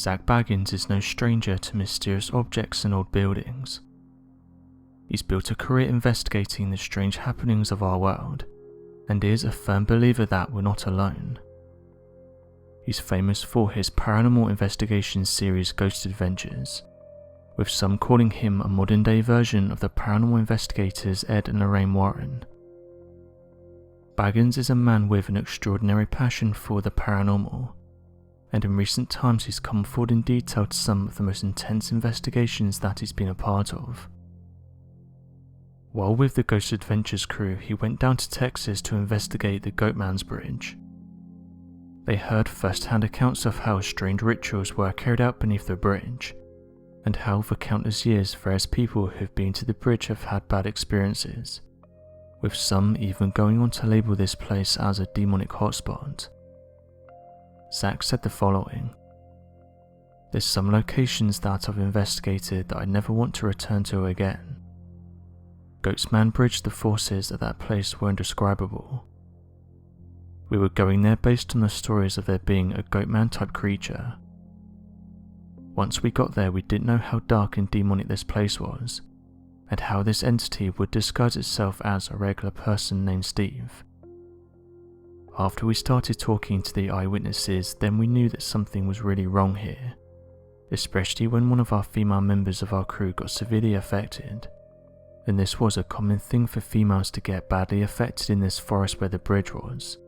Zak Bagans is no stranger to mysterious objects and old buildings. He's built a career investigating the strange happenings of our world, and is a firm believer that we're not alone. He's famous for his paranormal investigation series Ghost Adventures, with some calling him a modern-day version of the paranormal investigators Ed and Lorraine Warren. Bagans is a man with an extraordinary passion for the paranormal, and in recent times he's come forward in detail to some of the most intense investigations that he's been a part of. While with the Ghost Adventures crew, he went down to Texas to investigate the Goatman's Bridge. They heard first-hand accounts of how strange rituals were carried out beneath the bridge, and how for countless years various people who've been to the bridge have had bad experiences, with some even going on to label this place as a demonic hotspot. Zak said the following: "There's some locations that I've investigated that I never want to return to again. Goatsman Bridge, the forces at that place were indescribable. We were going there based on the stories of there being a Goatman type creature. Once we got there, we didn't know how dark and demonic this place was, and how this entity would disguise itself as a regular person named Steve. After we started talking to the eyewitnesses, then we knew that something was really wrong here, especially when one of our female members of our crew got severely affected, and this was a common thing for females to get badly affected in this forest where the bridge was.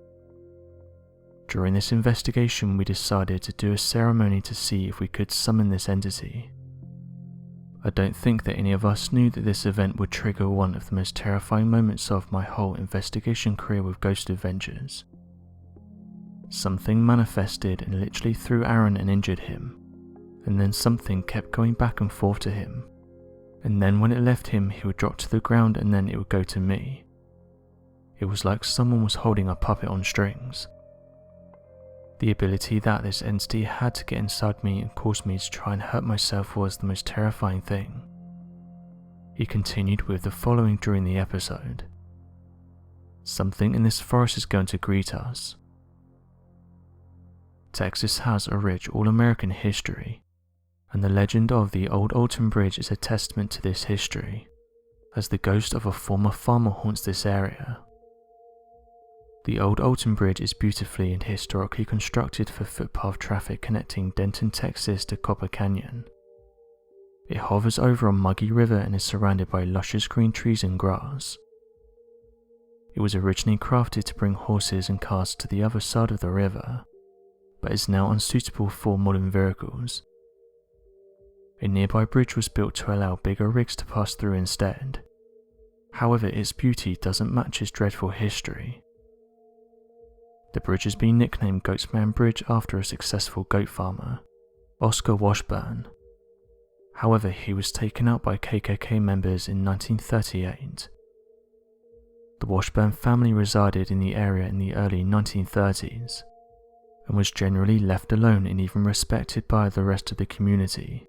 During this investigation, we decided to do a ceremony to see if we could summon this entity. I don't think that any of us knew that this event would trigger one of the most terrifying moments of my whole investigation career with Ghost Adventures. Something manifested and literally threw Aaron and injured him, and then something kept going back and forth to him, and then when it left him he would drop to the ground and then it would go to me. It was like someone was holding a puppet on strings. The ability that this entity had to get inside me and cause me to try and hurt myself was the most terrifying thing." He continued with the following during the episode: "Something in this forest is going to greet us. Texas has a rich all-American history, and the legend of the Old Alton Bridge is a testament to this history, as the ghost of a former farmer haunts this area. The Old Alton Bridge is beautifully and historically constructed for footpath traffic connecting Denton, Texas to Copper Canyon. It hovers over a muggy river and is surrounded by luscious green trees and grass. It was originally crafted to bring horses and cars to the other side of the river, but is now unsuitable for modern vehicles. A nearby bridge was built to allow bigger rigs to pass through instead. However, its beauty doesn't match its dreadful history. The bridge has been nicknamed Goatsman Bridge after a successful goat farmer, Oscar Washburn. However, he was taken out by KKK members in 1938. The Washburn family resided in the area in the early 1930s, and was generally left alone and even respected by the rest of the community.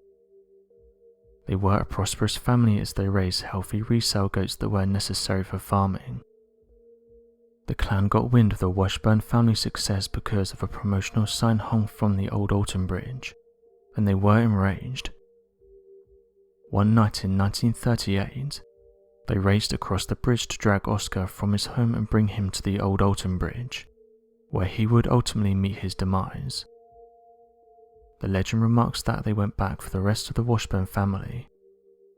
They were a prosperous family as they raised healthy resale goats that were necessary for farming. The clan got wind of the Washburn family's success because of a promotional sign hung from the Old Alton Bridge, and they were enraged. One night in 1938, they raced across the bridge to drag Oscar from his home and bring him to the Old Alton Bridge, where he would ultimately meet his demise. The legend remarks that they went back for the rest of the Washburn family,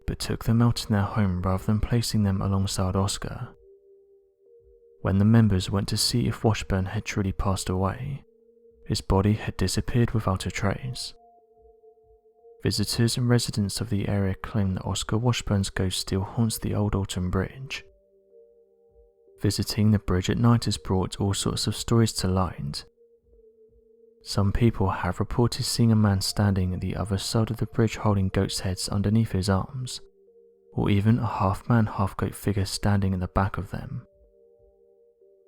but took them out in their home rather than placing them alongside Oscar. When the members went to see if Washburn had truly passed away, his body had disappeared without a trace. Visitors and residents of the area claim that Oscar Washburn's ghost still haunts the Old Alton Bridge. Visiting the bridge at night has brought all sorts of stories to light. Some people have reported seeing a man standing at the other side of the bridge holding goats' heads underneath his arms, or even a half-man, half-goat figure standing at the back of them.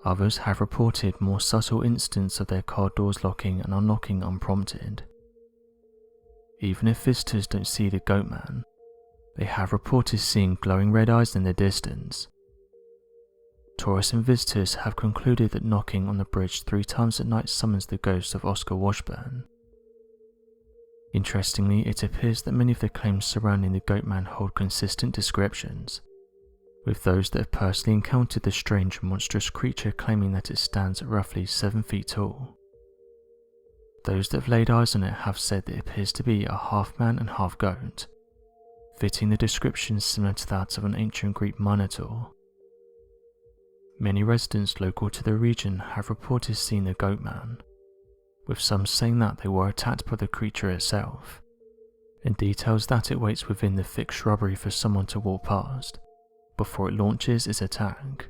Others have reported more subtle incidents of their car doors locking and unlocking unprompted. Even if visitors don't see the Goatman, they have reported seeing glowing red eyes in the distance. Tourists and visitors have concluded that knocking on the bridge 3 times at night summons the ghost of Oscar Washburn. Interestingly, it appears that many of the claims surrounding the Goatman hold consistent descriptions, with those that have personally encountered the strange monstrous creature claiming that it stands at roughly 7 feet tall. Those that have laid eyes on it have said that it appears to be a half man and half goat, fitting the description similar to that of an ancient Greek minotaur. Many residents local to the region have reported seeing the Goatman, with some saying that they were attacked by the creature itself, and details that it waits within the thick shrubbery for someone to walk past before it launches its attack.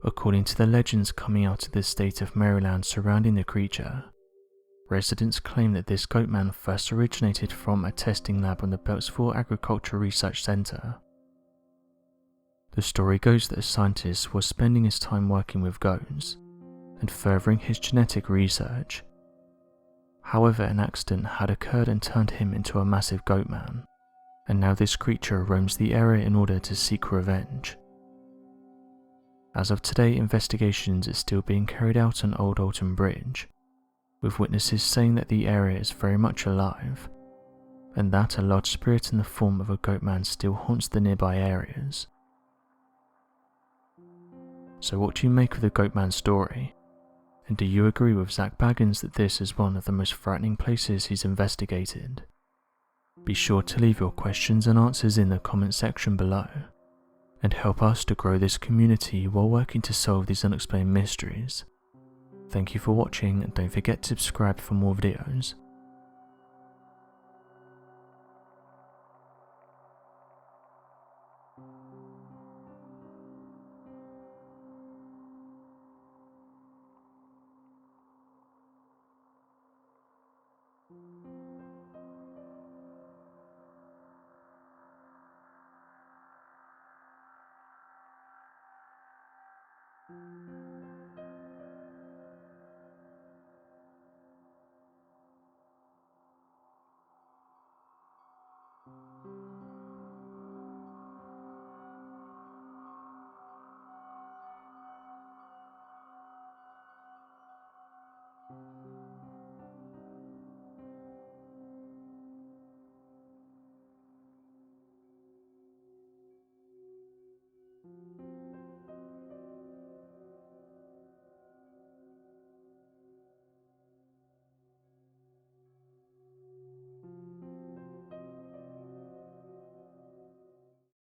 According to the legends coming out of the state of Maryland surrounding the creature, residents claim that this Goatman first originated from a testing lab on the Beltsville Agricultural Research Center. The story goes that a scientist was spending his time working with goats and furthering his genetic research. However, an accident had occurred and turned him into a massive Goatman, and now this creature roams the area in order to seek revenge. As of today, investigations are still being carried out on Old Alton Bridge, with witnesses saying that the area is very much alive, and that a large spirit in the form of a Goatman still haunts the nearby areas. So what do you make of the Goatman story? And do you agree with Zak Bagans that this is one of the most frightening places he's investigated? Be sure to leave your questions and answers in the comment section below, and help us to grow this community while working to solve these unexplained mysteries. Thank you for watching, and don't forget to subscribe for more videos.